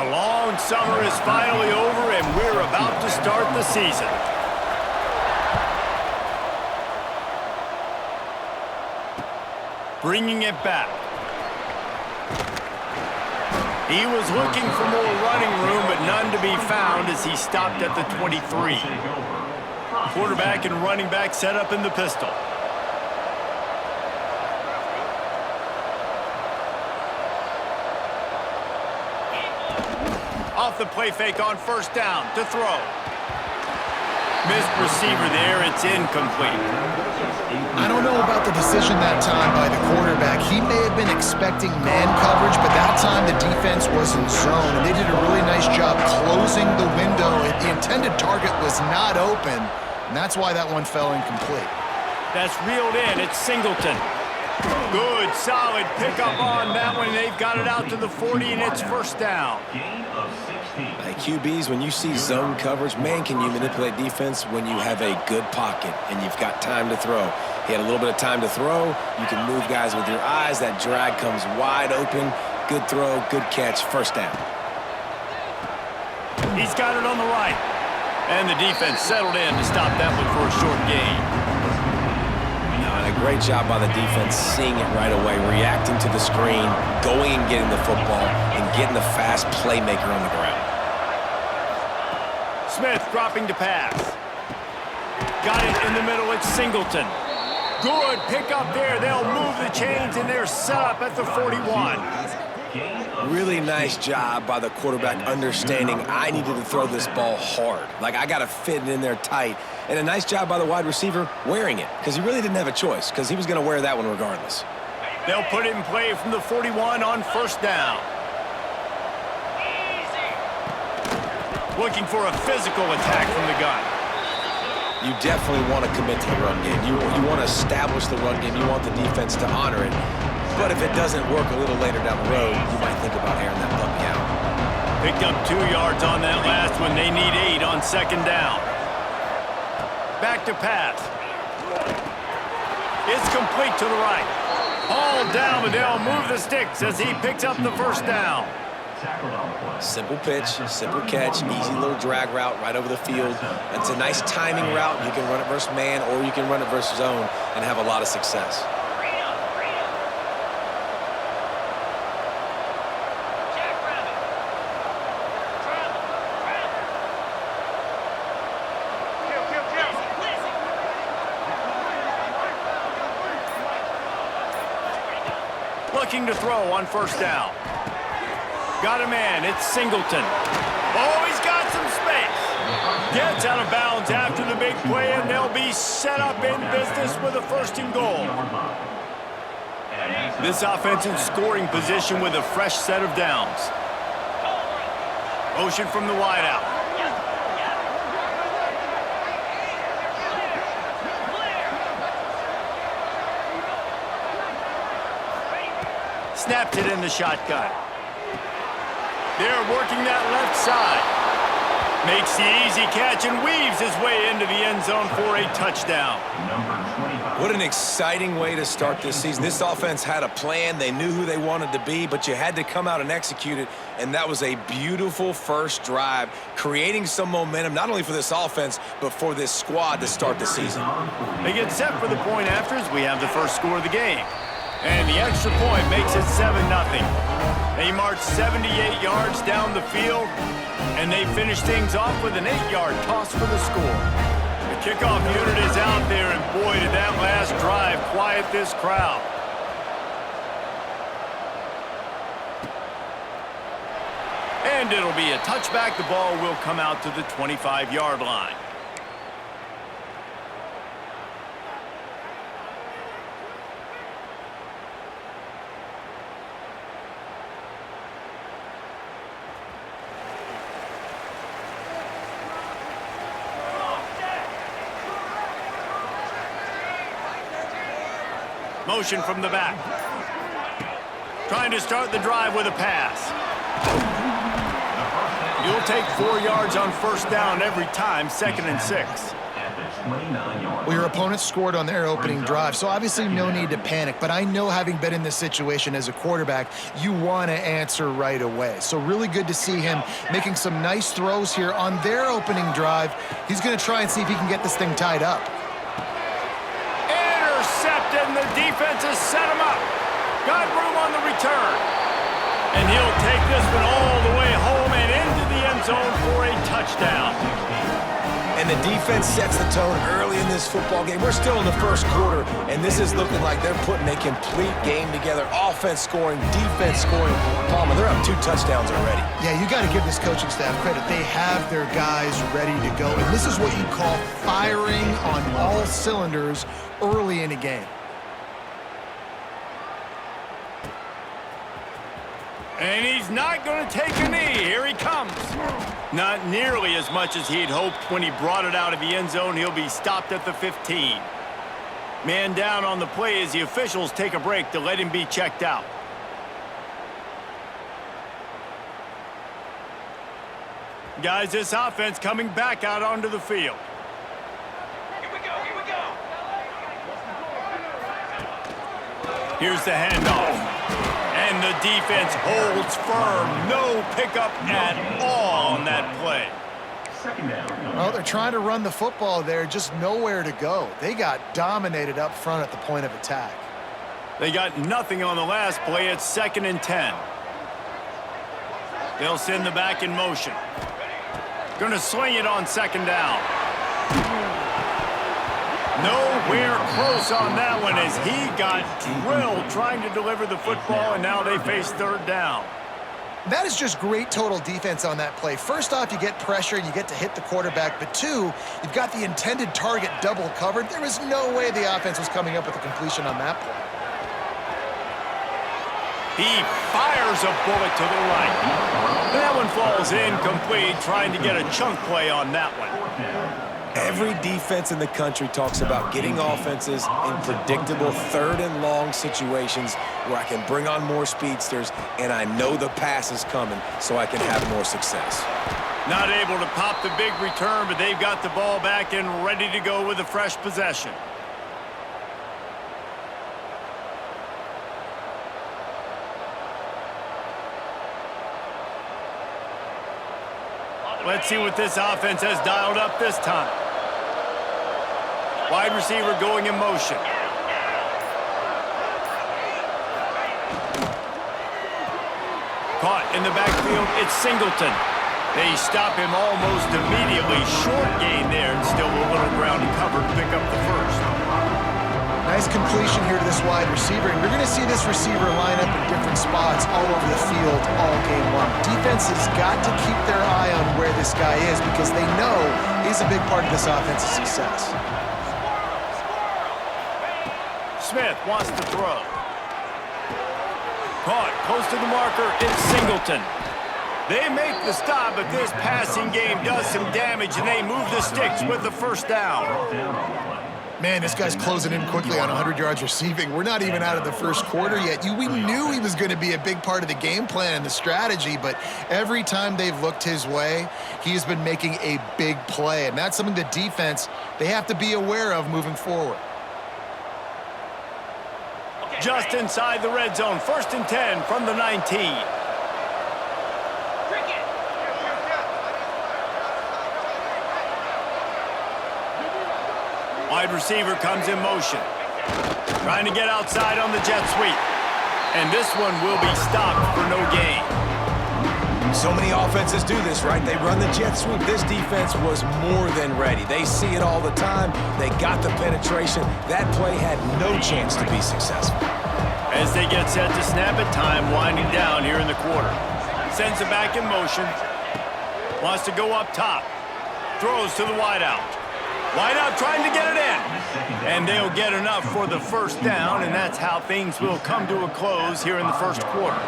The long summer is finally over, and we're about to start the season. Bringing it back. He was looking for more running room, but none to be found as he stopped at the 23. Quarterback and running back set up in the pistol. Off the play fake on first down to throw. Missed receiver there. It's incomplete. I don't know about the decision that time by the quarterback. He may have been expecting man coverage, but that time the defense was in zone, and they did a really nice job closing the window. The intended target was not open, and that's why that one fell incomplete. That's reeled in. It's Singleton. Good, solid pickup on that one. They've got it out to the 40, and it's first down. Hey, QBs, when you see zone coverage, man, can you manipulate defense when you have a good pocket and you've got time to throw. He had a little bit of time to throw. You can move guys with your eyes. That drag comes wide open. Good throw, good catch, first down. He's got it on the right. And the defense settled in to stop that one for a short gain. And a great job by the defense seeing it right away, reacting to the screen, going and getting the football, and getting the fast playmaker on the ground. Smith dropping to pass. Got it in the middle. It's Singleton. Good pickup there. They'll move the chains, and they're set up at the 41. Really nice job by the quarterback understanding I needed to throw this ball hard. Like, I got to fit it in there tight. And a nice job by the wide receiver wearing it, because he really didn't have a choice, because he was going to wear that one regardless. They'll put it in play from the 41 on first down. Looking for a physical attack from the gun. You definitely want to commit to the run game. You want to establish the run game. You want the defense to honor it. But if it doesn't work a little later down the road, you might think about airing that puppy out. Picked up 2 yards on that last one. They need 8 on second down. Back to pass. It's complete to the right. All down, but they'll move the sticks as he picks up the first down. Simple pitch, simple catch, easy little drag route right over the field. It's a nice timing route. You can run it versus man, or you can run it versus zone and have a lot of success. Looking to throw on first down. Got a man. It's Singleton. Oh, he's got some space. Gets out of bounds after the big play, and they'll be set up in business with a first and goal. This offense in scoring position with a fresh set of downs. Motion from the wideout. Snapped it in the shotgun. They're working that left side. Makes the easy catch and weaves his way into the end zone for a touchdown. What an exciting way to start this season. This offense had a plan. They knew who they wanted to be, but you had to come out and execute it, and that was a beautiful first drive, creating some momentum, not only for this offense, but for this squad to start the season. They get set for the point after as we have the first score of the game. And the extra point makes it 7-0. They march 78 yards down the field, and they finish things off with an 8-yard toss for the score. The kickoff unit is out there, and boy, did that last drive quiet this crowd. And it'll be a touchback. The ball will come out to the 25-yard line. Motion from the back. Trying to start the drive with a pass. You'll take 4 yards on first down every time, 2nd and 6. Well, your opponent scored on their opening drive, so obviously no need to panic. But I know, having been in this situation as a quarterback, you want to answer right away. So really good to see him making some nice throws here on their opening drive. He's going to try and see if he can get this thing tied up. Intercepted, and the defense has set him up. Got room on the return. And he'll take this one all the way home and into the end zone for a touchdown. And the defense sets the tone early in this football game. We're still in the first quarter, and this is looking like they're putting a complete game together. Offense scoring, defense scoring. Palmer, they're up 2 touchdowns already. Yeah, you got to give this coaching staff credit. They have their guys ready to go. And this is what you call firing on all cylinders early in a game. And he's not going to take a knee. Here he comes. Not nearly as much as he'd hoped when he brought it out of the end zone. He'll be stopped at the 15. Man down on the play as the officials take a break to let him be checked out. Guys, this offense coming back out onto the field. Here we go, here we go. Here's the handoff. And the defense holds firm. No pickup at all on that play. Well, they're trying to run the football there, just nowhere to go. They got dominated up front at the point of attack. They got nothing on the last play. It's 2nd and 10. They'll send the back in motion. Gonna swing it on 2nd down. Nowhere close on that one as he got drilled trying to deliver the football, and now they face 3rd down. That is just great total defense on that play. First off, you get pressure and you get to hit the quarterback, but 2, you've got the intended target double covered. There was no way the offense was coming up with a completion on that play. He fires a bullet to the right. That one falls incomplete, trying to get a chunk play on that one. Every defense in the country talks about getting offenses in predictable 3rd and long situations where I can bring on more speedsters and I know the pass is coming so I can have more success. Not able to pop the big return, but they've got the ball back and ready to go with a fresh possession. Let's see what this offense has dialed up this time. Wide receiver going in motion. Caught in the backfield, it's Singleton. They stop him almost immediately. Short gain there, and still a little ground covered to pick up the first. Nice completion here to this wide receiver, and you're going to see this receiver line up in different spots all over the field all game long. Defense has got to keep their eye on where this guy is because they know he's a big part of this offense's success. Smith wants to throw. Caught close to the marker, it's Singleton. They make the stop, but this passing game does some damage, and they move the sticks with the 1st down. Man, this guy's closing in quickly on 100 yards receiving. We're not even out of the first quarter yet. We knew he was going to be a big part of the game plan and the strategy, but every time they've looked his way, he's been making a big play, and that's something the defense, they have to be aware of moving forward. Just inside the red zone, 1st and 10 from the 19. Wide receiver comes in motion. Trying to get outside on the jet sweep. And this one will be stopped for no gain. So many offenses do this, right? They run the jet sweep. This defense was more than ready. They see it all the time. They got the penetration. That play had no chance to be successful. As they get set to snap it, time winding down here in the quarter. Sends it back in motion. Wants to go up top. Throws to the wideout. Wideout trying to get it in. And they'll get enough for the 1st down, and that's how things will come to a close here in the 1st quarter.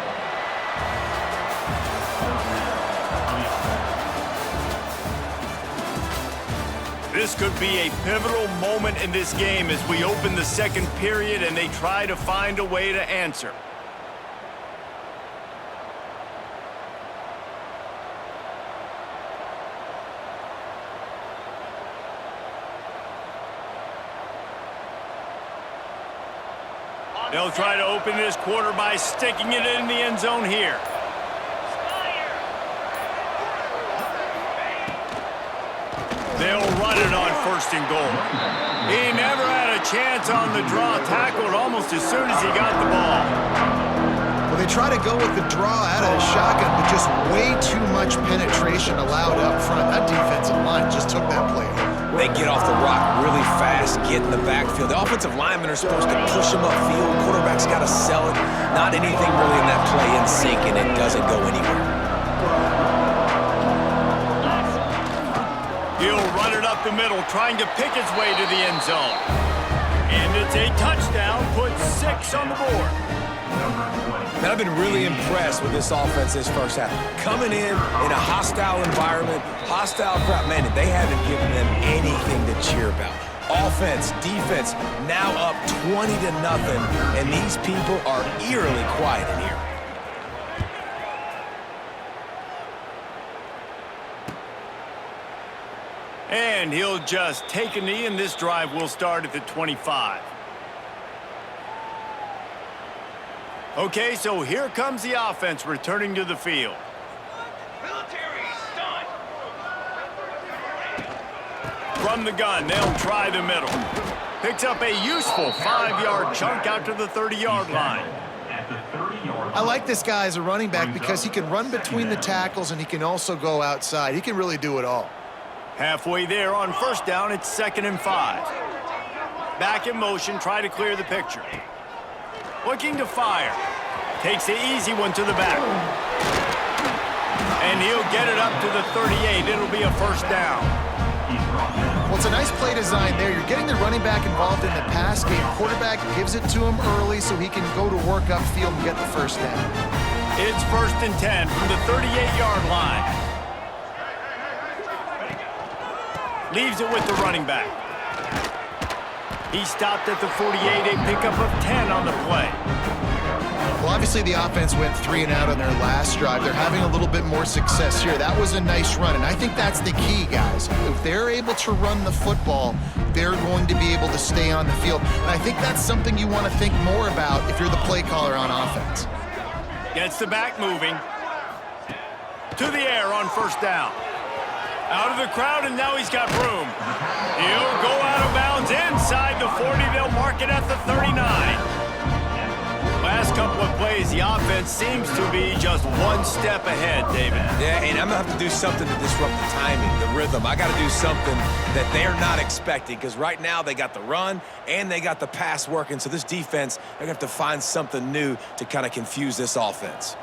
This could be a pivotal moment in this game as we open the 2nd period and they try to find a way to answer. They'll try to open this quarter by sticking it in the end zone here. They'll run it on 1st and goal. He never had a chance on the draw, tackled almost as soon as he got the ball. Well, they try to go with the draw out of the shotgun, but just way too much penetration allowed up front. That defensive line just took that play. They get off the rock really fast, get in the backfield. The offensive linemen are supposed to push them upfield. Quarterback's got to sell it. Not anything really in that play in sync, and it doesn't go anywhere. He'll run it up the middle, trying to pick his way to the end zone. And it's a touchdown, puts 6 on the board. And I've been really impressed with this offense this first half. Coming in a hostile environment, hostile crowd, man, they haven't given them anything to cheer about. Offense, defense, now up 20-0, and these people are eerily quiet in here. And he'll just take a knee, and this drive will start at the 25. Okay, so here comes the offense returning to the field. Military stunt. From the gun, they'll try the middle. Picks up a useful 5-yard chunk out to the 30-yard line. I like this guy as a running back because he can run between the tackles and he can also go outside. He can really do it all. Halfway there on 1st down, it's 2nd and 5. Back in motion, try to clear the picture. Looking to fire. Takes the easy one to the back. And he'll get it up to the 38. It'll be a 1st down. Well, it's a nice play design there. You're getting the running back involved in the pass game. Quarterback gives it to him early so he can go to work upfield and get the 1st down. It's 1st and 10 from the 38-yard line. Leaves it with the running back. He stopped at the 48, a pickup of 10 on the play. Well, obviously the offense went 3 and out on their last drive. They're having a little bit more success here. That was a nice run, and I think that's the key, guys. If they're able to run the football, they're going to be able to stay on the field. And I think that's something you want to think more about if you're the play caller on offense. Gets the back moving. To the air on 1st down. Out of the crowd, and now he's got room. He'll go out of bounds inside the 40. They'll mark it at the 39. Last couple of plays, the offense seems to be just one step ahead, David. Yeah, and I'm going to have to do something to disrupt the timing, the rhythm. I got to do something that they're not expecting, because right now they got the run and they got the pass working. So this defense, they're going to have to find something new to kind of confuse this offense.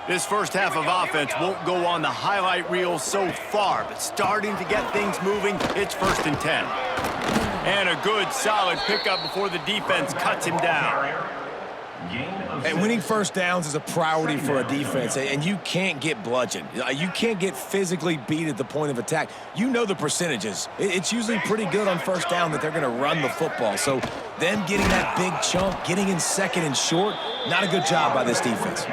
This first half of offense won't go on the highlight reel so far, but starting to get things moving, it's 1st and 10. And a good, solid pickup before the defense cuts him down. And winning 1st downs is a priority for a defense, and you can't get bludgeoned. You can't get physically beat at the point of attack. You know the percentages. It's usually pretty good on 1st down that they're going to run the football. So them getting that big chunk, getting in 2nd and short, not a good job by this defense.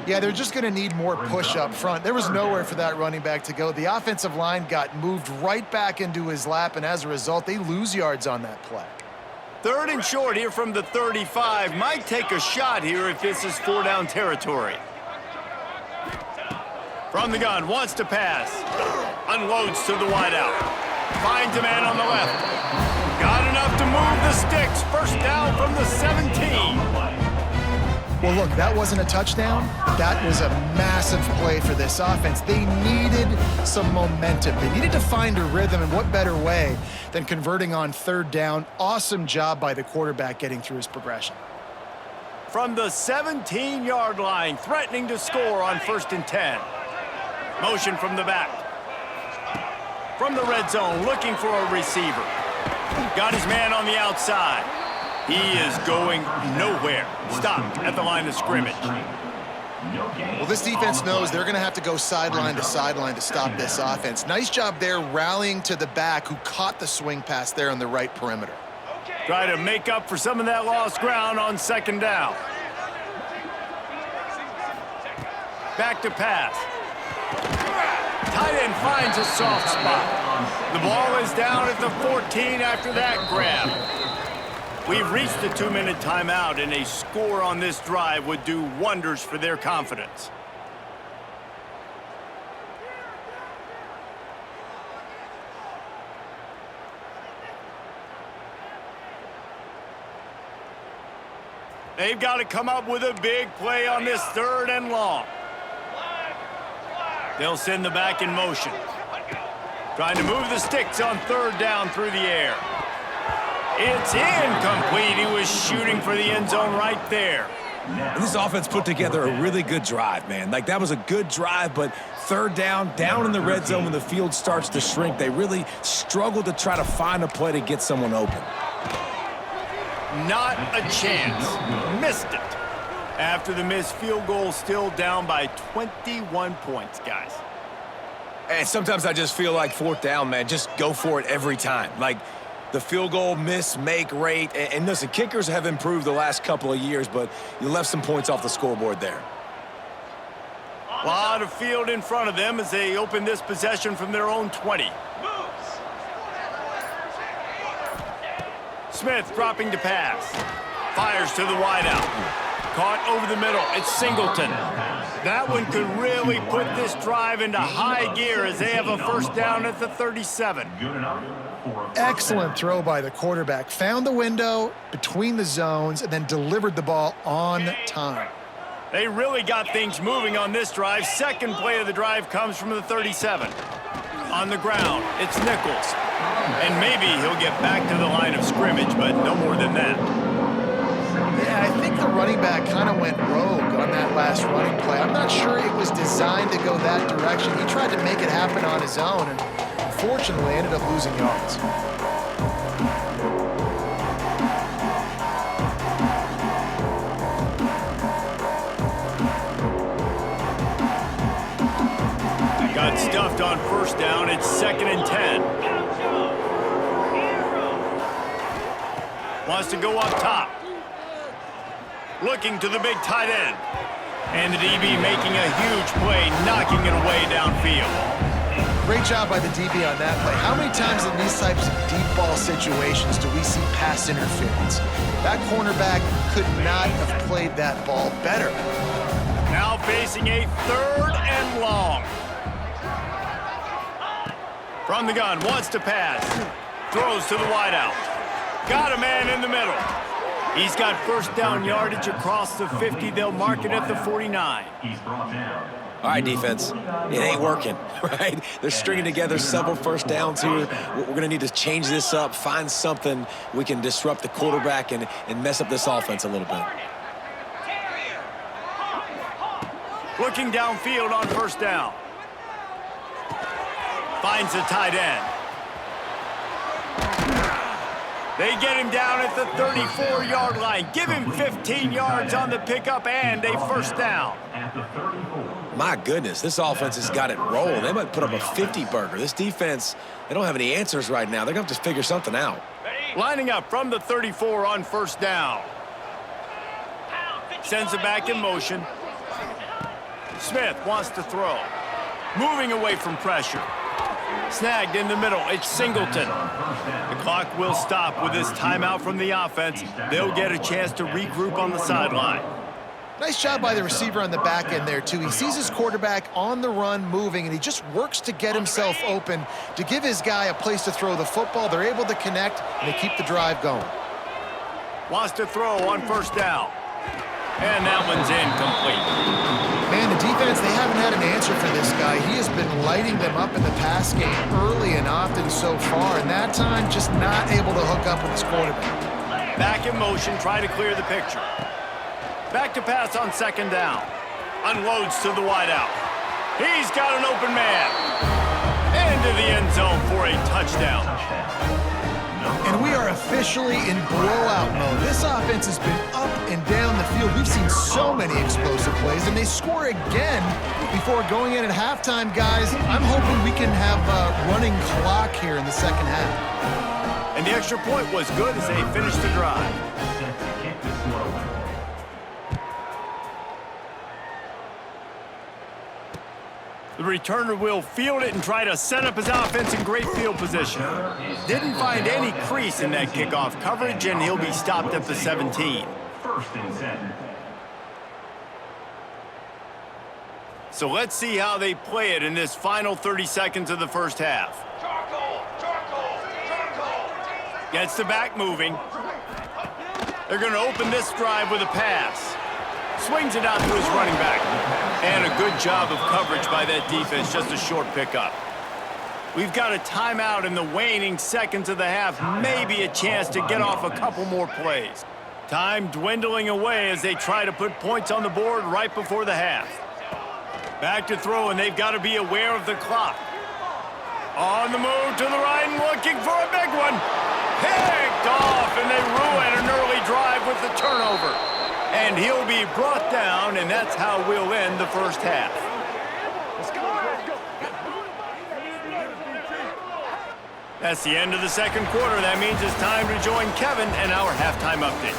Yeah, they're just going to need more push up front. There was nowhere for that running back to go. The offensive line got moved right back into his lap, and as a result, they lose yards on that play. 3rd and short here from the 35. Might take a shot here if this is 4-down territory. From the gun, wants to pass. Unloads to the wideout. Finds a man on the left. Got enough to move the sticks. 1st down from the 17. Well, look, that wasn't a touchdown. That was a massive play for this offense. They needed some momentum. They needed to find a rhythm, and what better way than converting on 3rd down. Awesome job by the quarterback getting through his progression. From the 17-yard line, threatening to score on 1st and 10. Motion from the back. From the red zone, looking for a receiver. Got his man on the outside. He is going nowhere. Stopped at the line of scrimmage. Well, this defense knows they're going to have to go sideline to stop this offense. Nice job there rallying to the back who caught the swing pass there on the right perimeter. Try to make up for some of that lost ground on 2nd down. Back to pass. Tight end finds a soft spot. The ball is down at the 14 after that grab. We've reached the 2-minute timeout, and a score on this drive would do wonders for their confidence. They've got to come up with a big play on this 3rd and long. They'll send the back in motion. Trying to move the sticks on 3rd down through the air. It's incomplete. He was shooting for the end zone right there. And this offense put together a really good drive, man. Like, that was a good drive, but 3rd down in the red zone when the field starts to shrink, they really struggled to try to find a play to get someone open. Not a chance. Missed it. After the missed field goal, still down by 21 points, guys. And sometimes I just feel like 4th down, man, just go for it every time. Like, the field goal miss, make rate. And listen, kickers have improved the last couple of years, but you left some points off the scoreboard there. A lot of field in front of them as they open this possession from their own 20. Smith dropping to pass. Fires to the wideout. Caught over the middle. It's Singleton. That one could really put this drive into high gear as they have a 1st down at the 37. Excellent throw by the quarterback. Found the window between the zones and then delivered the ball on time. They really got things moving on this drive. 2nd play of the drive comes from the 37. On the ground, it's Nichols. And maybe he'll get back to the line of scrimmage, but no more than that. Yeah, I think the running back kind of went rogue on that last running play. I'm not sure it was designed to go that direction. He tried to make it happen on his own and unfortunately ended up losing yards. Got stuffed on 1st down. It's 2nd and 10. Wants to go up top. Looking to the big tight end. And the DB making a huge play, knocking it away downfield. Great job by the DB on that play. How many times in these types of deep ball situations do we see pass interference? That cornerback could not have played that ball better. Now facing a 3rd and long. From the gun, wants to pass. Throws to the wideout. Got a man in the middle. He's got 1st down yardage across the 50. They'll mark it at the 49. All right, defense, it ain't working, right? They're stringing together several 1st downs here. We're going to need to change this up, find something we can disrupt the quarterback and mess up this offense a little bit. Looking downfield on 1st down. Finds the tight end. They get him down at the 34-yard line. Give him 15 yards on the pickup and a 1st down. My goodness, this offense has got it rolled. They might put up a 50-burger. This defense, they don't have any answers right now. They're going to have to figure something out. Lining up from the 34 on 1st down. Sends it back in motion. Smith wants to throw. Moving away from pressure. Snagged in the middle. It's Singleton. The clock will stop with this timeout from the offense. They'll get a chance to regroup on the sideline. Nice job by the receiver on the back end there, too. He sees his quarterback on the run moving, and he just works to get himself open to give his guy a place to throw the football. They're able to connect, and they keep the drive going. Wants to throw on 1st down. And that one's incomplete. Man, the defense, they haven't had an answer for this guy. He has been lighting them up in the pass game early and often so far, and that time just not able to hook up with his quarterback. Back in motion, try to clear the picture. Back to pass on 2nd down. Unloads to the wideout. He's got an open man. Into the end zone for a touchdown. And we are officially in blowout mode. This offense has been up and down the field. We've seen so many explosive plays, and they score again before going in at halftime, guys. I'm hoping we can have a running clock here in the 2nd half. And the extra point was good as they finished the drive. The The returner will field it and try to set up his offense in great field position. Didn't find any crease in that kickoff coverage, and he'll be stopped at the 17. First and 10. So let's see how they play it in this final 30 seconds of the first half. Charcoal! Charcoal! Charcoal! Gets the back moving. They're going to open this drive with a pass. Swings it out to his running back. And a good job of coverage by that defense, just a short pickup. We've got a timeout in the waning seconds of the half, maybe a chance to get off a couple more plays. Time dwindling away as they try to put points on the board right before the half. Back to throw, and they've got to be aware of the clock. On the move to the right and looking for a big one. Picked off, and they ruin an early drive with the turnover. And he'll be brought down, and that's how we'll end the first half. That's the end of the second quarter. That means it's time to join Kevin and our halftime update.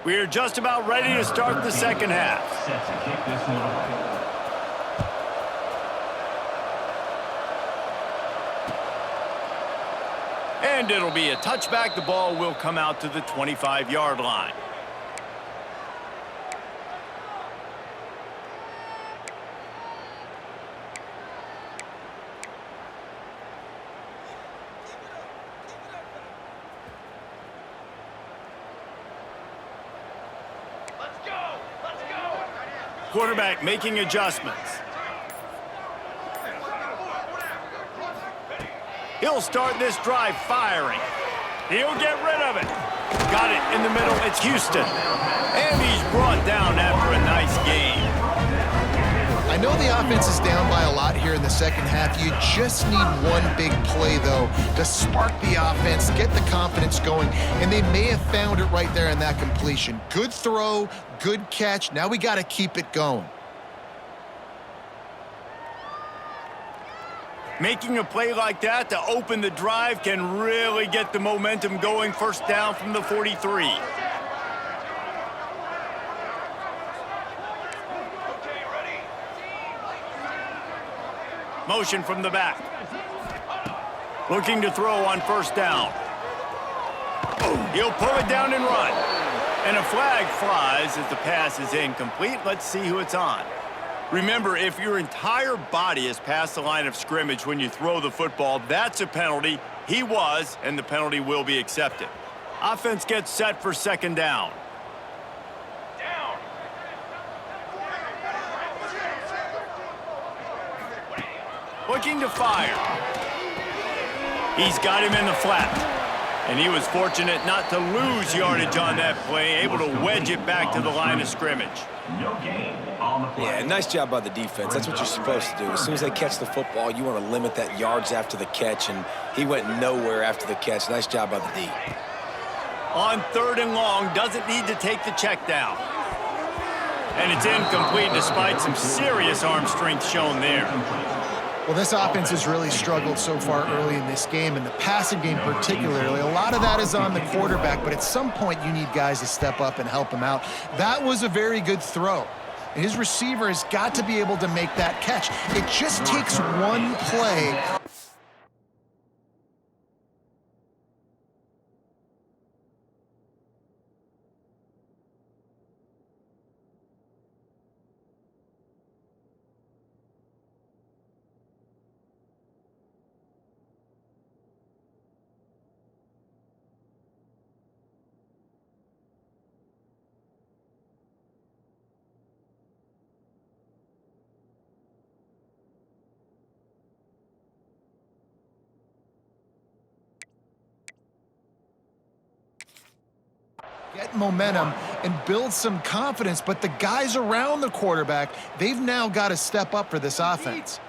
We're just about ready to start the second half. Set to kick this one off. And it'll be a touchback. The ball will come out to the 25-yard line. Let's go! Let's go! Quarterback making adjustments. He'll start this drive firing. He'll get rid of it. Got it in the middle. It's Houston. And he's brought down after a nice game. I know the offense is down by a lot here in the second half. You just need one big play, though, to spark the offense, get the confidence going, and they may have found it right there in that completion. Good throw, good catch. Now we got to keep it going. Making a play like that to open the drive can really get the momentum going. First down from the 43. Okay, ready? Motion from the back. Looking to throw on first down. He'll pull it down and run. And a flag flies as the pass is incomplete. Let's see who it's on. Remember, if your entire body is past the line of scrimmage when you throw the football, that's a penalty. He was, and the penalty will be accepted. Offense gets set for second down. Down! Looking to fire. He's got him in the flat. And he was fortunate not to lose yardage on that play, able to wedge it back to the line of scrimmage. No gain on the play. Yeah, nice job by the defense. That's what you're supposed to do. As soon as they catch the football, you want to limit that yards after the catch, and he went nowhere after the catch. Nice job by the D. On third and long, doesn't need to take the check down. And it's incomplete despite some serious arm strength shown there. Well, this offense has really struggled so far early in this game, and the passing game particularly. A lot of that is on the quarterback, but at some point you need guys to step up and help him out. That was a very good throw. And his receiver has got to be able to make that catch. It just takes one play. Get momentum and build some confidence, but the guys around the quarterback, they've now got to step up for this offense.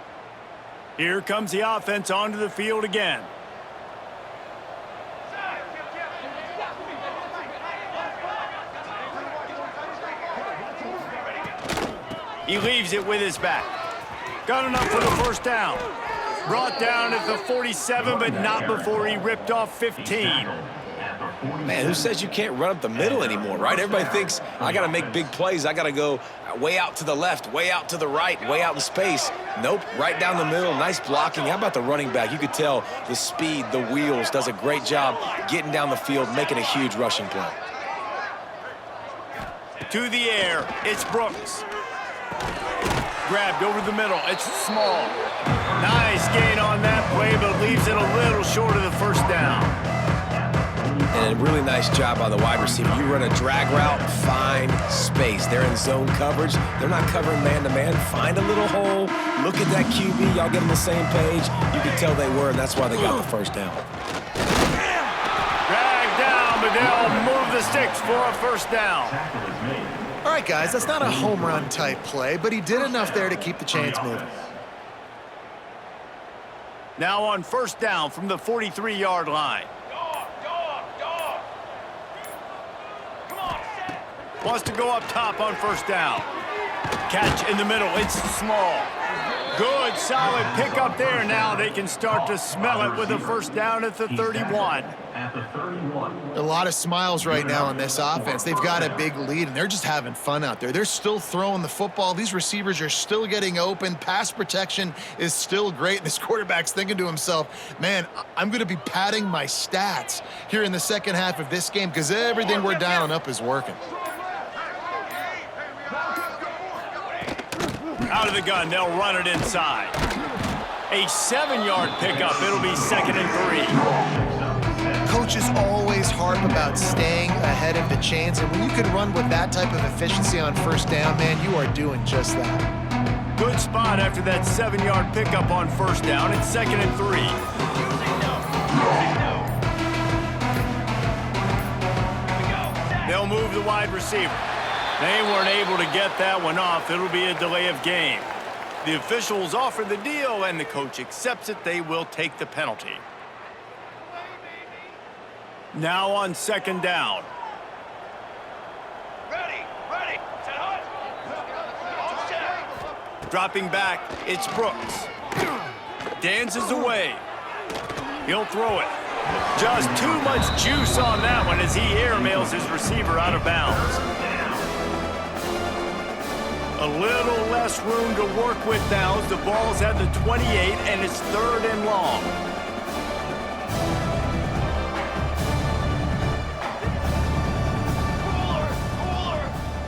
Here comes the offense onto the field again. He leaves it with his back. Got enough for the first down. Brought down at the 47, but not before he ripped off 15. Man, who says you can't run up the middle anymore, right? Everybody thinks, I got to make big plays. I got to go way out to the left, way out to the right, way out in space. Nope, right down the middle, nice blocking. How about the running back? You could tell the speed, the wheels, does a great job getting down the field, making a huge rushing play. To the air, it's Brooks. Grabbed over the middle, it's Small. Nice gain on that play, but leaves it a little short of the first down. And a really nice job by the wide receiver. You run a drag route, find space. They're in zone coverage. They're not covering man-to-man. Find a little hole. Look at that QB. Y'all get on the same page. You can tell they were, and that's why they got the first down. Dragged down, but they'll move the sticks for a first down. All right, guys, that's not a home run type play, but he did enough there to keep the chains moving. Now on first down from the 43-yard line. Dog. Come on. Wants to go up top on first down. Catch in the middle, it's Small. Good, solid pickup there. Now they can start to smell it with a first down at the 31. At the 31. A lot of smiles right now on this offense. They've got a big lead, and they're just having fun out there. They're still throwing the football. These receivers are still getting open. Pass protection is still great. This quarterback's thinking to himself, man, I'm going to be padding my stats here in the second half of this game because everything we're dialing up is working. Out of the gun, they'll run it inside. A 7-yard pickup. It'll be 2nd and 3. Coaches always harp about staying ahead of the chains, and when you can run with that type of efficiency on first down, man, you are doing just that. Good spot after that 7-yard pickup on first down. It's 2nd and 3. They'll move the wide receiver. They weren't able to get that one off. It'll be a delay of game. The officials offer the deal, and the coach accepts it. They will take the penalty. Now on second down. Ready. Set hot. All set. Dropping back, it's Brooks. Dances away. He'll throw it. Just too much juice on that one as he airmails his receiver out of bounds. A little less room to work with now as the ball's at the 28 and it's 3rd and long.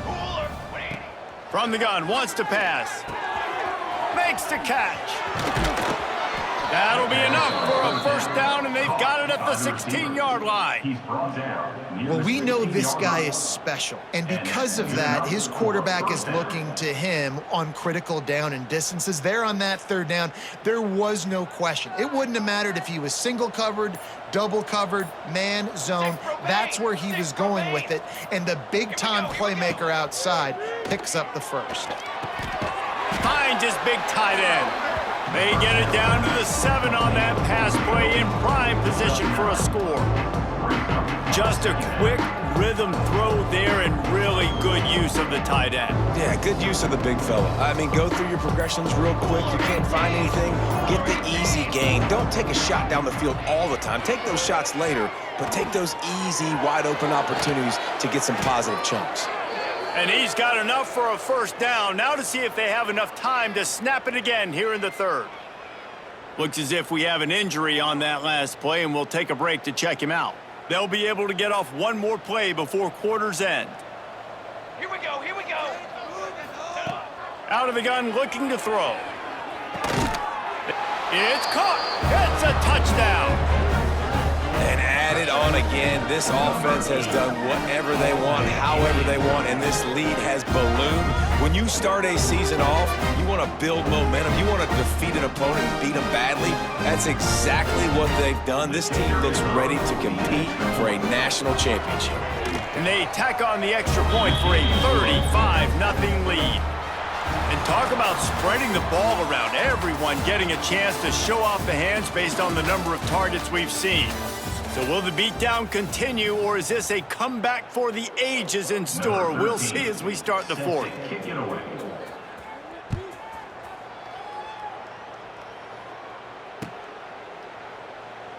Cooler. Wait. From the gun, wants to pass. Makes the catch. That'll be enough for a first down, and they've got it at the 16-yard line. He's brought down. Well, we know this guy is special, and because of that, his quarterback is looking to him on critical down and distances. There on that 3rd down, there was no question. It wouldn't have mattered if he was single covered, double covered, man, zone. That's where he was going with it, and the big-time playmaker outside picks up the first. Finds his big tight end. They get it down to the 7 on that pass play in prime position for a score. Just a quick rhythm throw there and really good use of the tight end. Yeah, good use of the big fella. I mean, go through your progressions real quick. You can't find anything. Get the easy gain. Don't take a shot down the field all the time. Take those shots later, but take those easy, wide-open opportunities to get some positive chunks. And he's got enough for a first down. Now to see if they have enough time to snap it again here in the 3rd. Looks as if we have an injury on that last play, and we'll take a break to check him out. They'll be able to get off one more play before quarter's end. Here we go. Out of the gun, looking to throw. It's caught. It's a touchdown. And added on again, this offense has done whatever they want, however they want, and this lead has ballooned. When you start a season off, you want to build momentum. You want to defeat an opponent and beat them badly. That's exactly what they've done. This team looks ready to compete for a national championship. And they tack on the extra point for a 35-0 lead. And talk about spreading the ball around, everyone getting a chance to show off the hands based on the number of targets we've seen. So will the beatdown continue, or is this a comeback for the ages in store? We'll see as we start the 4th. Kick it away.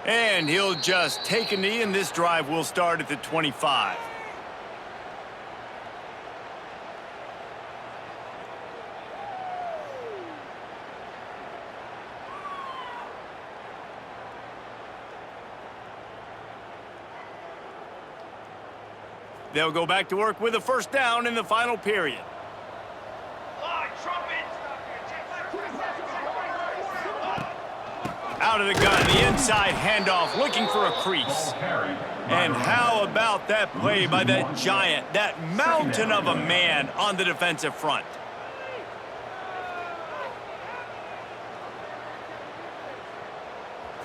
And he'll just take a knee, and this drive will start at the 25. They'll go back to work with a first down in the final period. Line, trumpet. Out of the gun, the inside handoff, looking for a crease. And how about that play by that giant, that mountain of a man on the defensive front?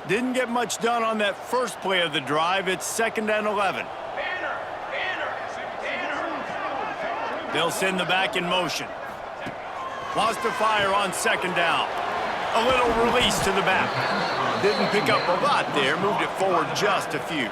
Didn't get much done on that first play of the drive. It's 2nd and 11. They'll send the back in motion. Lost to fire on 2nd down. A little release to the back. Didn't pick up a lot there, moved it forward just a few.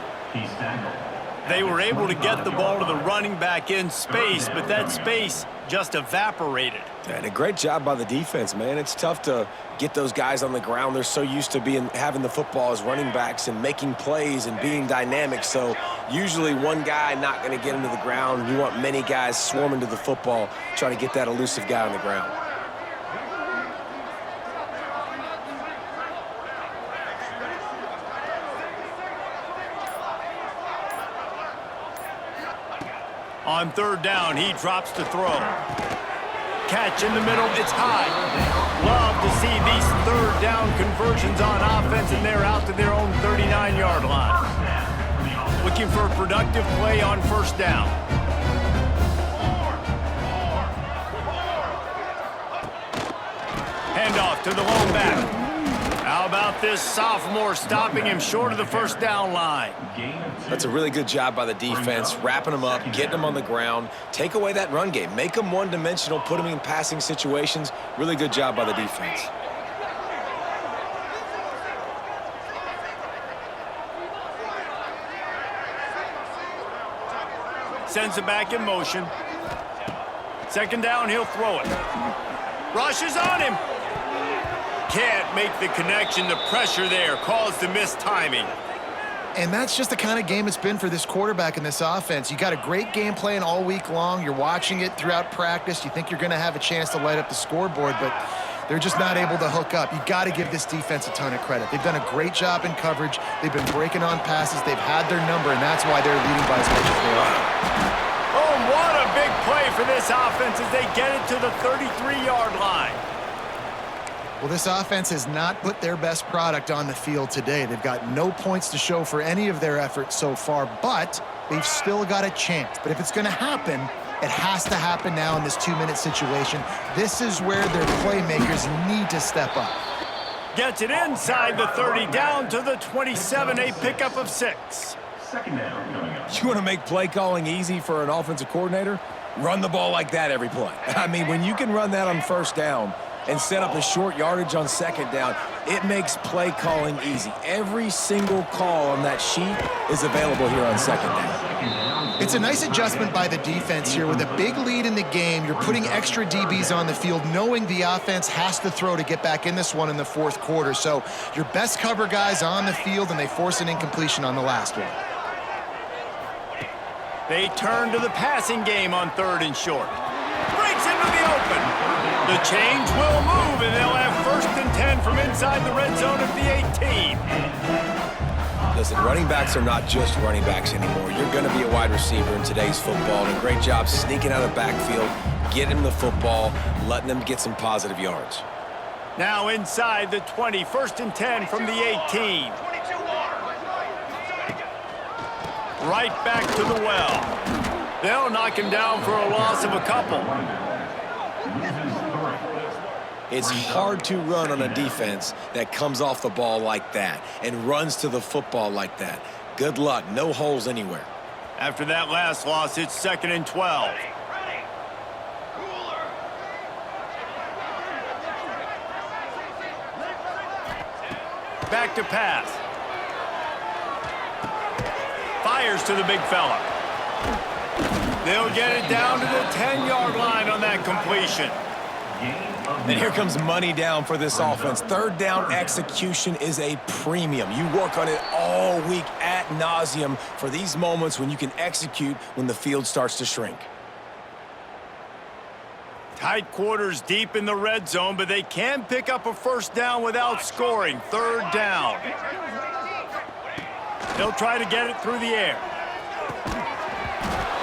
They were able to get the ball to the running back in space, but that space just evaporated. And a great job by the defense, man. It's tough to get those guys on the ground. They're so used to having the football as running backs and making plays and being dynamic. So usually one guy not going to get into the ground. You want many guys swarming to the football, trying to get that elusive guy on the ground. On 3rd down, he drops to throw. Catch in the middle, it's high. Love to see these 3rd down conversions on offense, and they're out to their own 39-yard line. Looking for a productive play on 1st down. Handoff to the lone back. How about this sophomore stopping him short of the 1st down line? That's a really good job by the defense, wrapping them up, getting them on the ground. Take away that run game. Make them one-dimensional, put them in passing situations. Really good job by the defense. Sends it back in motion. 2nd down, he'll throw it. Rushes on him. Can't make the connection. The pressure there caused the missed timing. And that's just the kind of game it's been for this quarterback in this offense. You got a great game plan all week long. You're watching it throughout practice. You think you're going to have a chance to light up the scoreboard, but they're just not able to hook up. You got to give this defense a ton of credit. They've done a great job in coverage. They've been breaking on passes. They've had their number, and that's why they're leading by as much as they are. Oh, what a big play for this offense as they get it to the 33-yard line. Well, this offense has not put their best product on the field today. They've got no points to show for any of their efforts so far, but they've still got a chance. But if it's going to happen, it has to happen now in this 2-minute situation. This is where their playmakers need to step up. Gets it inside the 30, down to the 27, a pickup of 6. 2nd down coming up. You want to make play calling easy for an offensive coordinator? Run the ball like that every play. I mean, when you can run that on 1st down and set up a short yardage on 2nd down, it makes play calling easy. Every single call on that sheet is available here on 2nd down. It's a nice adjustment by the defense here. With a big lead in the game, you're putting extra DBs on the field, knowing the offense has to throw to get back in this one in the 4th quarter. So your best cover guys on the field, and they force an incompletion on the last one. They turn to the passing game on 3rd and short. Breaks into the open. The change will move, and they'll have 1st and 10 from inside the red zone at the 18. Listen, running backs are not just running backs anymore. You're going to be a wide receiver in today's football, and a great job sneaking out of the backfield, getting them the football, letting them get some positive yards. Now inside the 20, 1st and 10 from the 18. Right back to the well. They'll knock him down for a loss of a couple. It's hard to run on a defense that comes off the ball like that and runs to the football like that. Good luck. No holes anywhere. After that last loss, it's 2nd and 12. Back to pass. Fires to the big fella. They'll get it down to the 10-yard line on that completion. And here comes money down for this offense. Third down execution is a premium. You work on it all week ad nauseum for these moments when you can execute when the field starts to shrink. Tight quarters deep in the red zone, but they can pick up a first down without scoring. Third down. They'll try to get it through the air.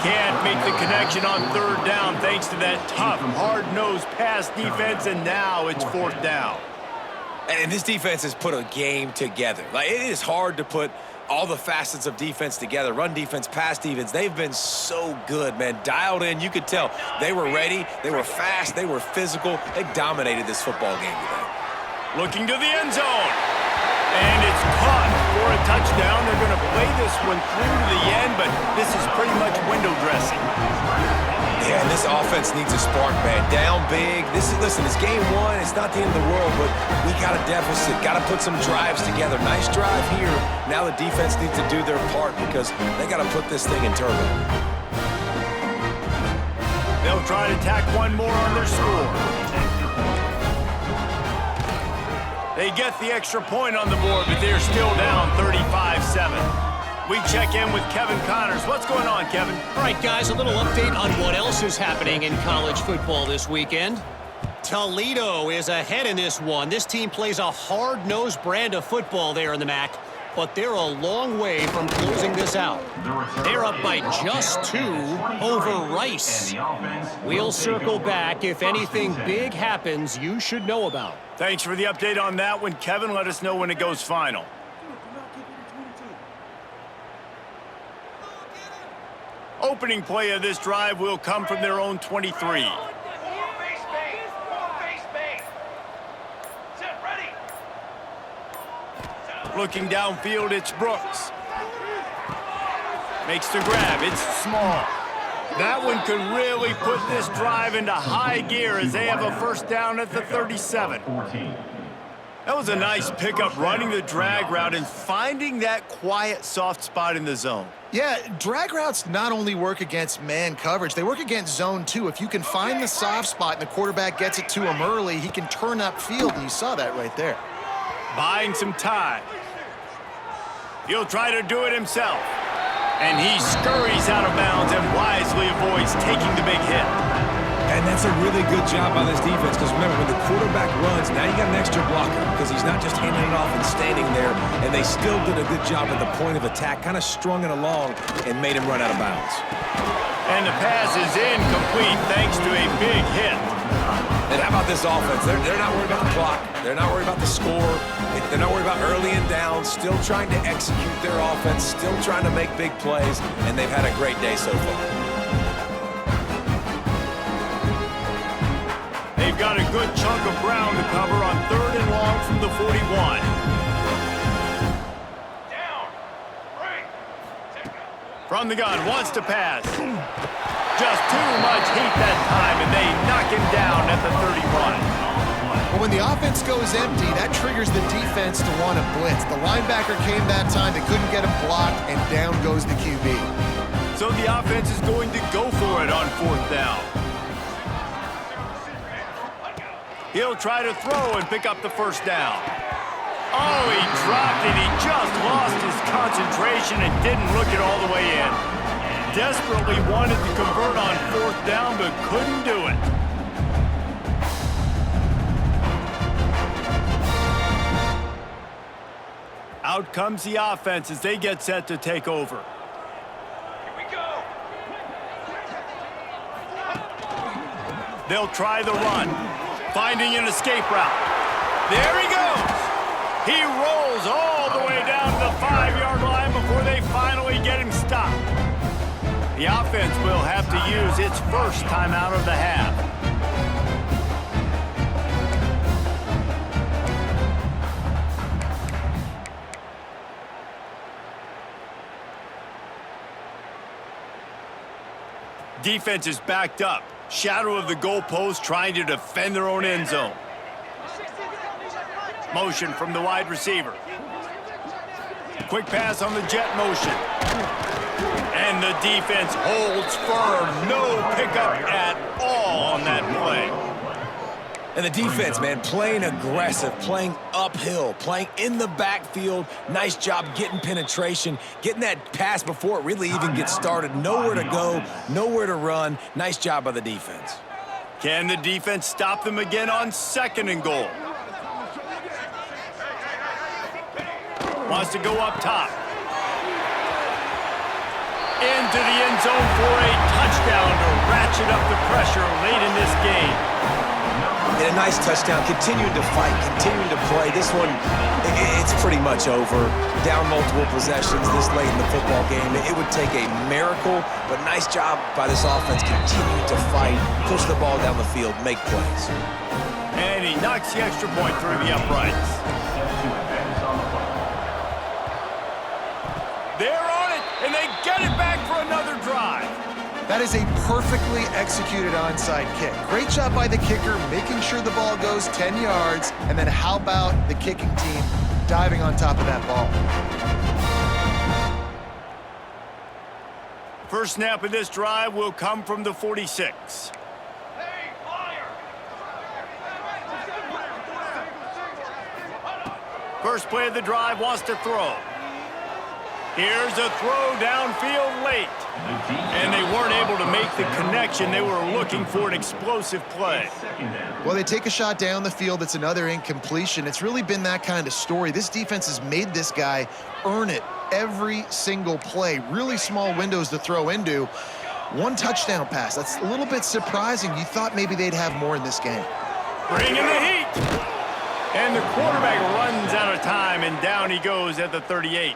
Can't make the connection on third down thanks to that tough, hard-nosed pass defense, and now it's fourth down. And this defense has put a game together. Like, it is hard to put all the facets of defense together. Run defense, pass defense. They've been so good, man. Dialed in. You could tell they were ready. They were fast. They were physical. They dominated this football game today. Looking to the end zone. And it's caught for a touchdown. They're going to play this one through to the end, but this is pretty much window dressing. Yeah, and this offense needs a spark, man. Down big. Listen, it's game one. It's not the end of the world, but we got a deficit. Got to put some drives together. Nice drive here. Now the defense needs to do their part because they got to put this thing in turbo. They'll try to tack one more on their score. They get the extra point on the board, but they're still down 35-7. We check in with Kevin Connors. What's going on, Kevin? All right, guys, a little update on what else is happening in college football this weekend. Toledo is ahead in this one. This team plays a hard-nosed brand of football there in the MAC, but they're a long way from closing this out. They're up by just 2 over Rice. We'll circle back. If anything big happens, you should know about. Thanks for the update on that one, Kevin. Let us know when it goes final. Opening play of this drive will come from their own 23. Base bait. Set, ready. Looking downfield, it's Brooks. Makes the grab. It's small. That one could really put this drive into high gear as they have a first down at the 37. That was a nice pickup, running the drag route and finding that quiet, soft spot in the zone. Yeah, drag routes not only work against man coverage, they work against zone too. If you can find the soft spot and the quarterback gets it to him early, he can turn upfield, and you saw that right there. Buying some time. He'll try to do it himself. And he scurries out of bounds and wisely avoids taking the big hit. And that's a really good job by this defense because remember, when the quarterback runs, now you got an extra blocker because he's not just handing it off and standing there, and they still did a good job at the point of attack, kind of strung it along and made him run out of bounds. And the pass is incomplete thanks to a big hit. And how about this offense? They're not worried about the clock. They're not worried about the score. They're not worried about early and down. Still trying to execute their offense. Still trying to make big plays. And they've had a great day so far. They've got a good chunk of ground to cover on 3rd and long from the 41. Down. Break. From the gun, wants to pass. Just too much heat that time, and they knock him down at the 31. But when the offense goes empty, that triggers the defense to want to blitz. The linebacker came that time, they couldn't get him blocked, and down goes the QB. So the offense is going to go for it on 4th down. He'll try to throw and pick up the first down. Oh, he dropped it. He just lost his concentration and didn't look it all the way in. Desperately wanted to convert on 4th down, but couldn't do it. Out comes the offense as they get set to take over. Here we go. They'll try the run, finding an escape route. There he goes. He rolls all the way down to the 5-yard line before they finally get him stopped. The offense will have to use its first timeout of the half. Defense is backed up. Shadow of the goalpost trying to defend their own end zone. Motion from the wide receiver. Quick pass on the jet motion. And the defense holds firm. No pickup at all on that play. And the defense, man, playing aggressive, playing uphill, playing in the backfield. Nice job getting penetration, getting that pass before it really even gets started. Nowhere to go, nowhere to run. Nice job by the defense. Can the defense stop them again on 2nd and goal? Wants to go up top. Into the end zone for a touchdown to ratchet up the pressure late in this game. And a nice touchdown, continuing to fight, continuing to play. This one, it's pretty much over. Down multiple possessions this late in the football game. It would take a miracle, but nice job by this offense. Continue to fight, push the ball down the field, make plays. And he knocks the extra point through the uprights. They're on it, and they get it back for another drive. That is a perfectly executed onside kick. Great job by the kicker, making sure the ball goes 10 yards. And then how about the kicking team diving on top of that ball? First snap of this drive will come from the 46. Hey, flyer! First play of the drive wants to throw. Here's a throw downfield late. And they weren't able to make the connection. They were looking for an explosive play. Well, they take a shot down the field. It's another incompletion. It's really been that kind of story. This defense has made this guy earn it every single play. Really small windows to throw into. One touchdown pass. That's a little bit surprising. You thought maybe they'd have more in this game. Bring in the heat. And the quarterback runs out of time, and down he goes at the 38.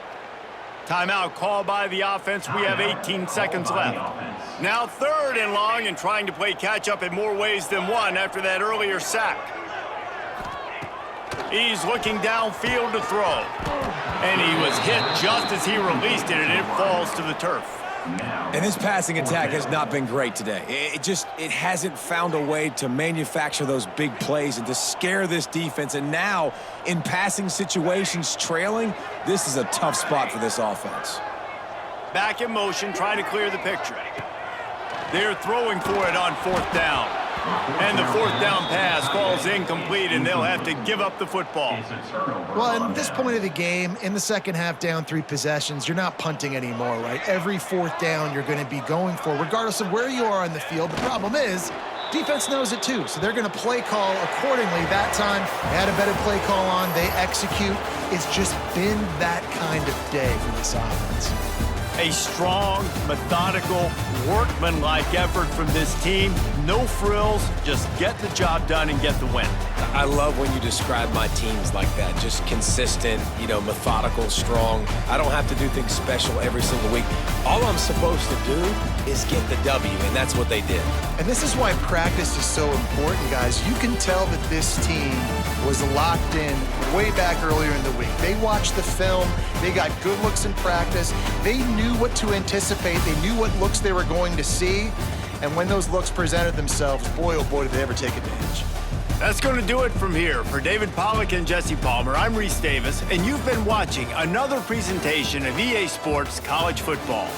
Timeout called by the offense. We have 18 seconds left. Now 3rd and long, and trying to play catch-up in more ways than one after that earlier sack. He's looking downfield to throw. And he was hit just as he released it, and it falls to the turf. And this passing attack has not been great today. It hasn't found a way to manufacture those big plays and to scare this defense. And now, in passing situations, trailing, this is a tough spot for this offense. Back in motion, trying to clear the picture. They're throwing for it on 4th down. And the 4th down pass falls incomplete, and they'll have to give up the football. Well, at this point of the game, in the second half, down 3 possessions, you're not punting anymore, right? Every 4th down you're going to be going for, regardless of where you are on the field. The problem is, defense knows it too, so they're going to play call accordingly. That time, they had a better play call on. They execute. It's just been that kind of day for this offense. A strong, methodical, workmanlike effort from this team. No frills, just get the job done and get the win. I love when you describe my teams like that. Just consistent, methodical, strong. I don't have to do things special every single week. All I'm supposed to do is get the W, and that's what they did. And this is why practice is so important, guys. You can tell that this team was locked in way back earlier in the week. They watched the film. They got good looks in practice. They knew what to anticipate. They knew what looks they were going to see. And when those looks presented themselves, boy, oh boy, did they ever take advantage. That's going to do it from here. For David Pollack and Jesse Palmer, I'm Reese Davis, and you've been watching another presentation of EA Sports College Football.